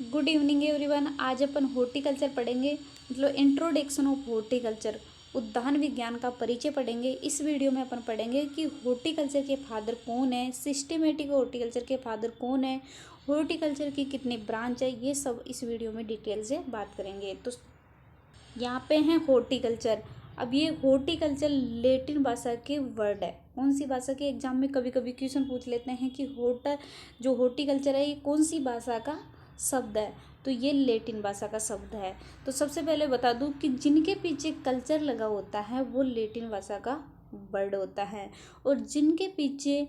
Good evening everyone. आज अपन horticulture पढ़ेंगे, मतलब इंट्रोडक्शन ऑफ हॉर्टिकल्चर, उद्यान विज्ञान का परिचय पढ़ेंगे। इस वीडियो में अपन पढ़ेंगे कि हॉर्टिकल्चर के फादर कौन है, सिस्टेमेटिक हॉर्टिकल्चर के फादर कौन है, हॉर्टिकल्चर की कितनी ब्रांच है, ये सब इस वीडियो में डिटेल से बात करेंगे। तो यहाँ पे है हॉर्टिकल्चर। अब ये हॉर्टिकल्चर लेटिन भाषा के वर्ड है। कौन सी भाषा के? एग्जाम में कभी कभी क्वेश्चन पूछ लेते हैं कि जो हॉर्टिकल्चर है ये कौन सी भाषा का शब्द है, तो ये लेटिन भाषा का शब्द है। तो सबसे पहले बता दूं कि जिनके पीछे कल्चर लगा होता है वो लेटिन भाषा का वर्ड होता है, और जिनके पीछे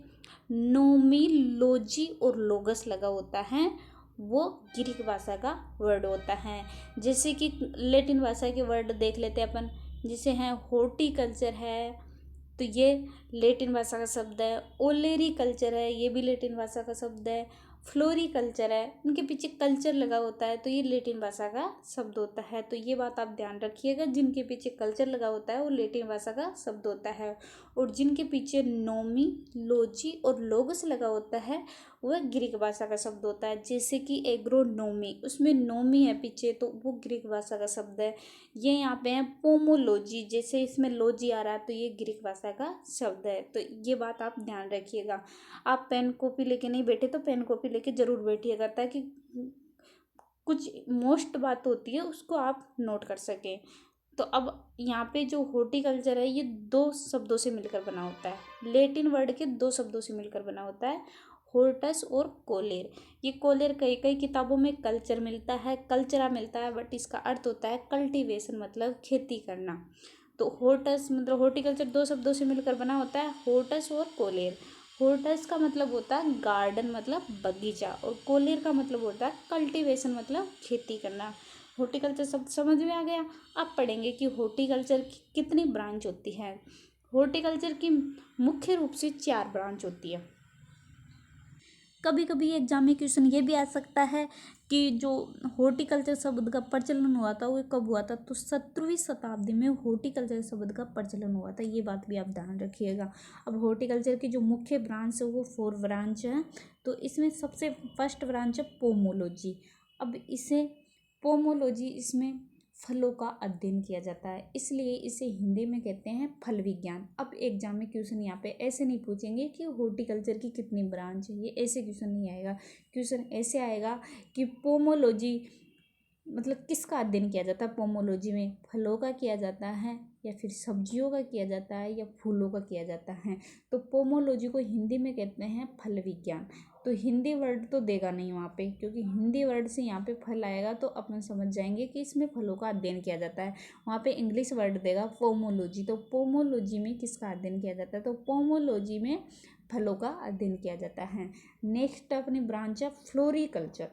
नोमी, लोजी और लोगस लगा होता है वो ग्रीक भाषा का वर्ड होता है। जैसे कि लेटिन भाषा के वर्ड देख लेते हैं अपन, जैसे हैं हॉर्टिकल्चर है तो ये लेटिन भाषा का शब्द है। ओलेरी कल्चर है, ये भी लेटिन भाषा का शब्द है। फ्लोरिकल्चर है, उनके पीछे कल्चर लगा होता है तो ये लेटिन भाषा का शब्द होता है। तो ये बात आप ध्यान रखिएगा, जिनके पीछे कल्चर लगा होता है वो लेटिन भाषा का शब्द होता है, और जिनके पीछे नोमी, लोजी और लोगस लगा होता है वह ग्रीक भाषा का शब्द होता है। जैसे कि एग्रोनोमी, उसमें नोमी है पीछे तो वो ग्रीक भाषा का शब्द है। ये यहाँ पे है पोमोलॉजी, जैसे इसमें लॉजी आ रहा है तो ये ग्रीक भाषा का शब्द है। तो ये बात आप ध्यान रखिएगा। आप पेन कॉपी लेके नहीं बैठे तो पेन कॉपी लेके ज़रूर बैठिएगा, ताकि कुछ मोस्ट बात होती है उसको आप नोट कर सकें। तो अब यहाँ पे जो हॉर्टिकल्चर है ये दो शब्दों से मिलकर बना होता है। लेटिन वर्ड के दो शब्दों से मिलकर बना होता है, हॉर्टस और कोलेर। ये कोलेर कई कई किताबों में कल्चर मिलता है, कल्चरा मिलता है, बट इसका अर्थ होता है कल्टीवेशन, मतलब खेती करना। तो हॉर्टस मतलब हॉर्टिकल्चर दो शब्दों से मिलकर बना होता है, हॉर्टस और कोलेर। हॉर्टस का मतलब होता है गार्डन, मतलब बगीचा, और कोलेर का मतलब होता है कल्टीवेशन, मतलब खेती करना। हॉर्टिकल्चर शब्द समझ में आ गया। अब पढ़ेंगे कि हॉर्टिकल्चर की कितनी ब्रांच होती है। हॉर्टिकल्चर की मुख्य रूप से 4 ब्रांच होती है। कभी कभी एग्जाम में क्वेश्चन ये भी आ सकता है कि जो हॉर्टिकल्चर शब्द का प्रचलन हुआ था वो कब हुआ था, तो 17वीं शताब्दी में हॉर्टिकल्चर शब्द का प्रचलन हुआ था। ये बात भी आप ध्यान रखिएगा। अब हॉर्टिकल्चर की जो मुख्य ब्रांच है वो 4 ब्रांच है। तो इसमें सबसे फर्स्ट ब्रांच है पोमोलॉजी। अब इसे पोमोलॉजी, इसमें फलों का अध्ययन किया जाता है, इसलिए इसे हिंदी में कहते हैं फल विज्ञान। अब एग्जाम में क्वेश्चन यहाँ पे ऐसे नहीं पूछेंगे कि हॉर्टिकल्चर की कितनी ब्रांच है, ये ऐसे क्वेश्चन नहीं आएगा। क्वेश्चन ऐसे आएगा कि पोमोलॉजी मतलब किसका अध्ययन किया जाता है। पोमोलॉजी में फलों का किया जाता है, या फिर सब्जियों का किया जाता है, या फूलों का किया जाता है। तो पोमोलॉजी को हिंदी में कहते हैं फल विज्ञान। तो हिंदी वर्ड तो देगा नहीं वहाँ पे, क्योंकि हिंदी वर्ड से यहाँ पे फल आएगा तो अपन समझ जाएंगे कि इसमें फलों का अध्ययन किया जाता है। वहाँ पे इंग्लिश वर्ड देगा पोमोलॉजी। तो पोमोलॉजी में किसका अध्ययन किया जाता है, तो पोमोलॉजी में फलों का अध्ययन किया जाता है। नेक्स्ट अपनी ब्रांच है फ्लोरिकल्चर।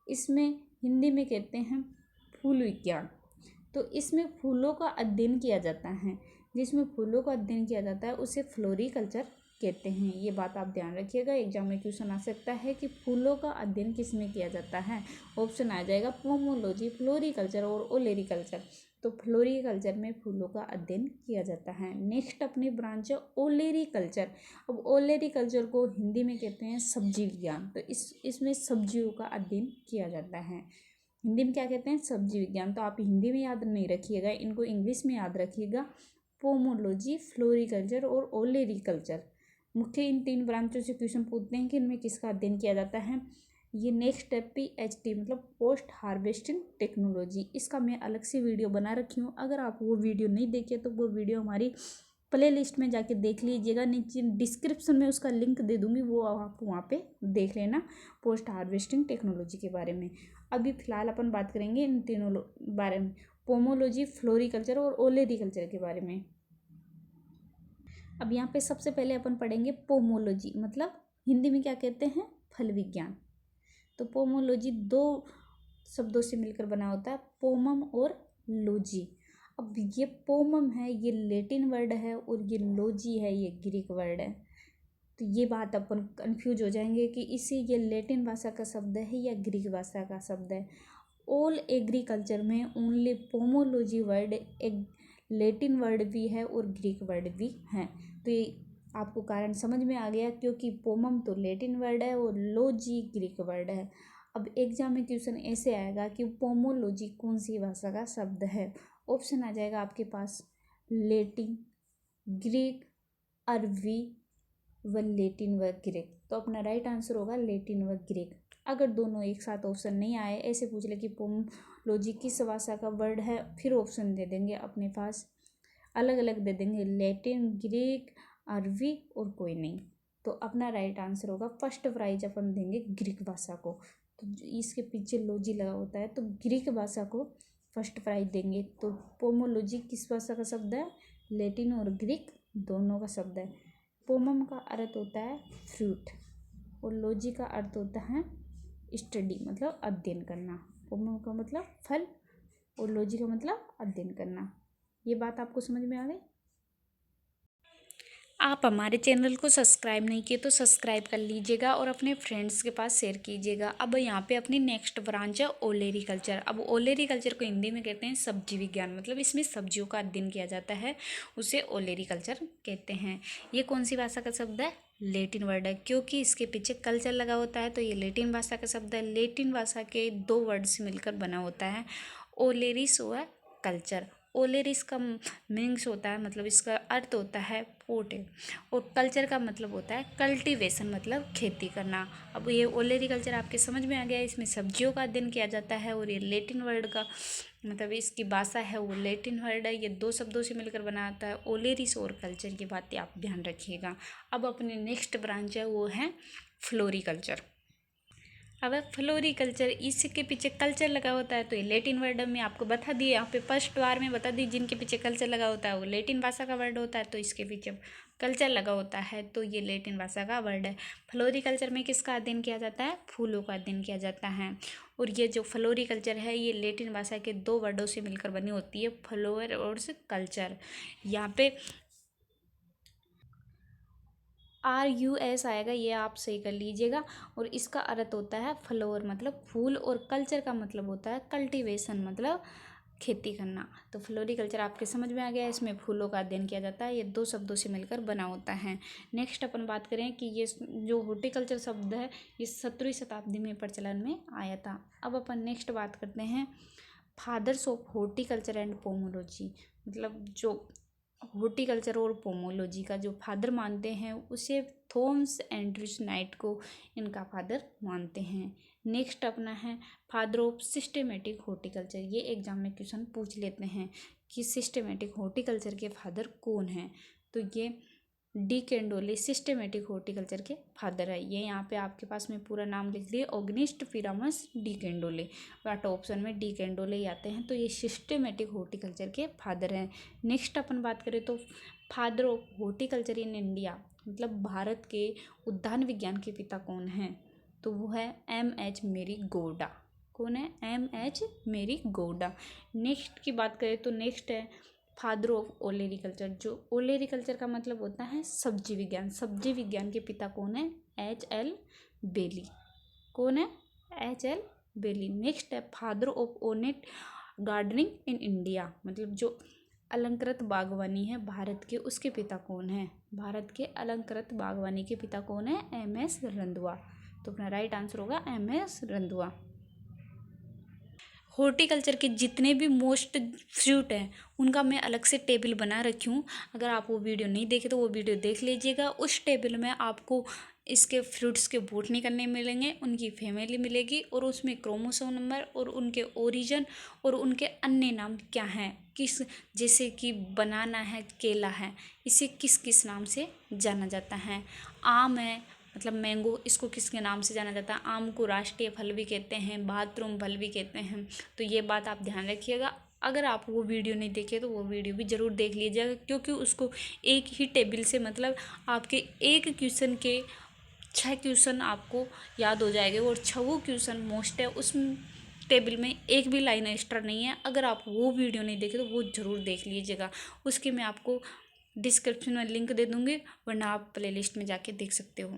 इसमें हिंदी में कहते हैं फूल विज्ञान। तो इसमें फूलों का अध्ययन किया जाता है, जिसमें फूलों का अध्ययन किया जाता है उसे फ्लोरिकल्चर कहते हैं। ये बात आप ध्यान रखिएगा, एग्जाम में क्वेश्चन आ सकता है कि फूलों का अध्ययन किस में किया जाता है। ऑप्शन आ जाएगा पोमोलॉजी, फ्लोरिकल्चर और ओलेरिकल्चर। तो फ्लोरिकल्चर में फूलों का अध्ययन किया जाता है। नेक्स्ट अपनी ब्रांच है ओलेरिकल्चर। अब ओलेरिकल्चर को हिंदी में कहते हैं सब्जी विज्ञान। तो इसमें सब्जियों का अध्ययन किया जाता है। हिंदी में क्या कहते हैं, सब्जी विज्ञान। तो आप हिंदी में याद नहीं रखिएगा, इनको इंग्लिश में याद रखिएगा, पोमोलॉजी, फ्लोरिकल्चर और ओलेरिकल्चर। मुख्य इन 3 ब्रांचों से क्वेश्चन पूछते हैं कि इनमें किसका अध्ययन किया जाता है। ये नेक्स्ट स्टेप PHT मतलब पोस्ट हार्वेस्टिंग टेक्नोलॉजी, इसका मैं अलग से वीडियो बना रखी हूँ। अगर आप वो वीडियो नहीं देखे तो वो वीडियो हमारी प्ले लिस्ट में जाके देख लीजिएगा, नीचे डिस्क्रिप्शन में उसका लिंक दे दूँगी, वो आप वहाँ पे देख लेना पोस्ट हार्वेस्टिंग टेक्नोलॉजी के बारे में। अभी फ़िलहाल अपन बात करेंगे इन तीनों बारे में, पोमोलॉजी, फ्लोरिकल्चर और ओलेरिकल्चर के बारे में। अब यहाँ पे सबसे पहले अपन पढ़ेंगे पोमोलॉजी, मतलब हिंदी में क्या कहते हैं, फल विज्ञान। तो पोमोलॉजी 2 शब्दों से मिलकर बना होता है, पोमम और लोजी। अब ये पोमम है ये लेटिन वर्ड है, और ये लोजी है ये ग्रीक वर्ड है। तो ये बात अपन कंफ्यूज हो जाएंगे कि इसे ये लेटिन भाषा का शब्द है या ग्रीक भाषा का शब्द है। ऑल एग्रीकल्चर में ओनली पोमोलॉजी वर्ड एक लेटिन वर्ड भी है और ग्रीक वर्ड भी है। तो ये आपको कारण समझ में आ गया, क्योंकि पोमम तो लैटिन वर्ड है और लॉजी ग्रीक वर्ड है। अब एग्जाम में क्वेश्चन ऐसे आएगा कि पोमोलॉजी कौन सी भाषा का शब्द है। ऑप्शन आ जाएगा आपके पास लैटिन, ग्रीक, अरबी व लैटिन व ग्रीक। तो अपना राइट आंसर होगा लैटिन व ग्रीक। अगर दोनों एक साथ ऑप्शन नहीं आए, ऐसे पूछ ले कि पोमोलॉजी किस भाषा का वर्ड है, फिर ऑप्शन दे देंगे अपने पास, अलग अलग दे देंगे, लैटिन, ग्रीक, अरबी और कोई नहीं। तो अपना राइट आंसर होगा फर्स्ट प्राइज अपन देंगे ग्रीक भाषा को। तो इसके पीछे लॉजी लगा होता है, तो ग्रीक भाषा को फर्स्ट प्राइज देंगे। तो पोमोलॉजी किस भाषा का शब्द है? लैटिन और ग्रीक दोनों का शब्द है। पोमम का अर्थ होता है फ्रूट और लॉजी का अर्थ होता है स्टडी, मतलब अध्ययन करना। पोमम का मतलब फल और लॉजी का मतलब अध्ययन करना। ये बात आपको समझ में आ गई? आप हमारे चैनल को सब्सक्राइब नहीं किए तो सब्सक्राइब कर लीजिएगा और अपने फ्रेंड्स के पास शेयर कीजिएगा। अब यहाँ पे अपनी नेक्स्ट ब्रांच है ओलेरीकल्चर। अब ओलेरीकल्चर को हिंदी में कहते हैं सब्जी विज्ञान, मतलब इसमें सब्जियों का अध्ययन किया जाता है, उसे ओलेरीकल्चर कहते हैं। ये कौन सी भाषा का शब्द है? लैटिन वर्ड है, क्योंकि इसके पीछे कल्चर लगा होता है तो ये लैटिन भाषा का शब्द है। लैटिन भाषा के दो वर्ड से मिलकर बना होता है, ओलेरिस व कल्चर। ओलेरिस का मीनिंग्स होता है, मतलब इसका अर्थ होता है पोटे, और कल्चर का मतलब होता है कल्टीवेशन, मतलब खेती करना। अब ये ओलेरीकल्चर आपके समझ में आ गया, इसमें सब्जियों का अध्ययन किया जाता है और ये लैटिन वर्ड का मतलब इसकी भाषा है वो लैटिन वर्ड है। ये दो शब्दों से मिलकर बना आता है। ओलेरिस और कल्चर की बातें आप ध्यान रखिएगा। अब अपनी नेक्स्ट ब्रांच है वो है फ्लोरीकल्चर। अब फ्लोरीकल्चर, इसके पीछे कल्चर लगा होता है तो ये लैटिन वर्ड में आपको बता दिए, यहाँ पे फर्स्ट बार में बता दी, जिनके पीछे कल्चर लगा होता है वो लैटिन भाषा का वर्ड होता है, तो इसके पीछे कल्चर लगा होता है तो ये लैटिन भाषा का वर्ड है। फ्लोरीकल्चर में किसका अध्ययन किया जाता है? फूलों का अध्ययन किया जाता है। और ये जो फ्लोरीकल्चर है ये लैटिन भाषा के दो वर्डों से मिलकर बनी होती है, फ्लोवर और कल्चर। यहाँ पे RUS आएगा, ये आप सही कर लीजिएगा। और इसका अर्थ होता है फ्लोवर मतलब फूल, और कल्चर का मतलब होता है कल्टीवेशन, मतलब खेती करना। तो फ्लोरीकल्चर आपके समझ में आ गया, इसमें फूलों का अध्ययन किया जाता है, ये दो शब्दों से मिलकर बना होता है। नेक्स्ट अपन बात करें कि ये जो हॉर्टिकल्चर शब्द है ये 17वीं शताब्दी में प्रचलन में आया था। अब अपन नेक्स्ट बात करते हैं fathers of horticulture and pomology, मतलब जो हॉर्टिकल्चर और पोमोलॉजी का जो फादर मानते हैं उसे थॉमस एंड्रयूस नाइट को इनका फादर मानते हैं। नेक्स्ट अपना है फादर ऑफ सिस्टेमेटिक हॉर्टिकल्चर। ये एग्जाम में क्वेश्चन पूछ लेते हैं कि सिस्टेमेटिक हॉर्टिकल्चर के फादर कौन हैं, तो ये डी कैंडोले सिस्टेमेटिक हॉर्टिकल्चर के फादर है। ये यहाँ पे आपके पास में पूरा नाम लिख दिए, ऑगनेस्ट पिरामस डी कैंडोले, बट ऑप्शन में डी कैंडोले ही आते हैं, तो ये सिस्टेमेटिक हॉर्टिकल्चर के फादर हैं। नेक्स्ट अपन बात करें तो father of horticulture in India, मतलब भारत के उद्यान विज्ञान के पिता कौन हैं, तो वो है MH मेरी गौडा। कौन है? MH मेरी गौडा। नेक्स्ट की बात करें तो नेक्स्ट है फादर ऑफ ओलेरीकल्चर। जो ओलेरीकल्चर का मतलब होता है सब्जी विज्ञान। सब्जी विज्ञान के पिता कौन है? HL बेली। कौन है? HL बेली। नेक्स्ट है father of ornate gardening in India, मतलब जो अलंकृत बागवानी है भारत के, उसके पिता कौन है? भारत के अलंकृत बागवानी के पिता कौन है? MS रंधवा। तो अपना राइट आंसर होगा MS रंधवा। हॉर्टिकल्चर के जितने भी मोस्ट फ्रूट हैं उनका मैं अलग से टेबल बना रखी हूँ, अगर आप वो वीडियो नहीं देखे तो वो वीडियो देख लीजिएगा। उस टेबल में आपको इसके फ्रूट्स के बोटनी करने मिलेंगे, उनकी फैमिली मिलेगी और उसमें क्रोमोसोम नंबर और उनके ओरिजिन और उनके अन्य नाम क्या हैं, किस, जैसे कि बनाना है, केला है, इसे किस किस नाम से जाना जाता है। आम है मतलब मैंगो, इसको किसके नाम से जाना जाता है? आम को राष्ट्रीय फल भी कहते हैं, बाथरूम फल भी कहते हैं। तो ये बात आप ध्यान रखिएगा। अगर आप वो वीडियो नहीं देखे तो वो वीडियो भी ज़रूर देख लीजिएगा, क्योंकि उसको एक ही टेबल से मतलब आपके एक क्वेश्चन के 6 क्वेश्चन आपको याद हो जाएंगे और 6 क्वेश्चन मोस्ट है, उस टेबल में एक भी लाइन एक्स्ट्रा नहीं है। अगर आप वो वीडियो नहीं देखे तो वो ज़रूर देख लीजिएगा, उसकी मैं आपको डिस्क्रिप्शन में लिंक दे दूँगी, वरना आप प्लेलिस्ट में जाके देख सकते हो।